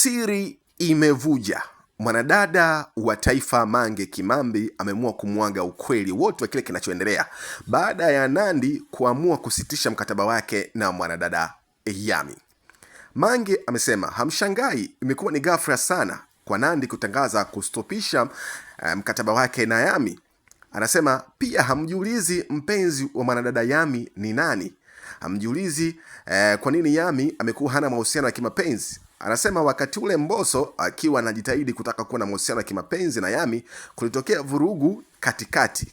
Siri imevuja. Mwanadada wa taifa Mange Kimambi ameamua kumwaga ukweli wote wa kile kinachoendelea baada ya Nandy kuamua kusitisha mkataba wake na mwanadada Yammy. Mange amesema hamshangai, imekuwa ni ghafla sana kwa Nandy kutangaza kustopisha mkataba wake na Yammy. Anasema pia hamjiulizi mpenzi wa mwanadada Yammy ni nani. Hamjiulizi kwa nini Yammy amekuwa hana mahusiano ya kimapenzi. Anasema wakati ule Mbosso akiwa anajitahidi kutaka kuwa na mahusiano ya kimapenzi na Yammy, kulitokea vurugu katikati.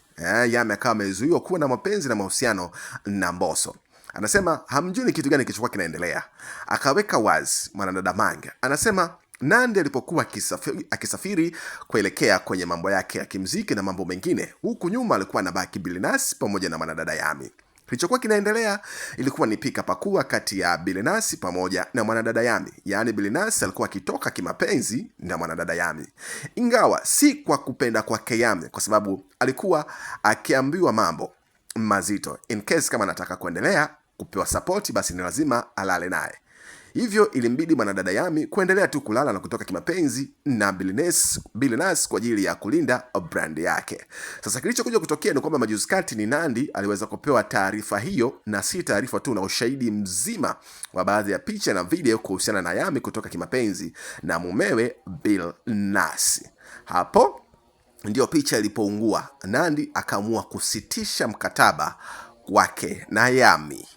Yammy akawa amezuiwa kuwa na mapenzi na mahusiano na Mbosso. Anasema hamjui ni kitu gani kilichokuwa kinaendelea. Akaweka wazi mwanadada Mange. Anasema Nandy alipokuwa akisafiri kuelekea kwenye mambo yake ya kimuziki na mambo mengine, huku nyuma alikuwa anabaki Billnass pamoja na mwanadada Yammy. Kilichokuwa kinaendelea ilikuwa ni pika pakua kati ya Billnass pamoja na mwanadada Yammy. Yaani Billnass alikuwa akitoka kimapenzi na mwanadada Yammy. Ingawa si kwa kupenda kwake Yammy, kwa sababu alikuwa akiambiwa mambo mazito. In case kama anataka kuendelea kupewa support, basi ni lazima alale naye. Hivyo ilimbidi mwanadada Yammy kuendelea tu kulala na kutoka kimapenzi na Billnass kwa ajili ya kulinda brand yake. Sasa kilichokuja kutokea ni kwamba majuzi kati ni Nandy aliweza kupewa taarifa hiyo, na si taarifa tu, na ushahidi mzima wa baadhi ya picha na video kuhusiana na Yammy kutoka kimapenzi na mumewe Billnass. Hapo ndio picha ilipoungua. Nandy akaamua kusitisha mkataba wake na Yammy.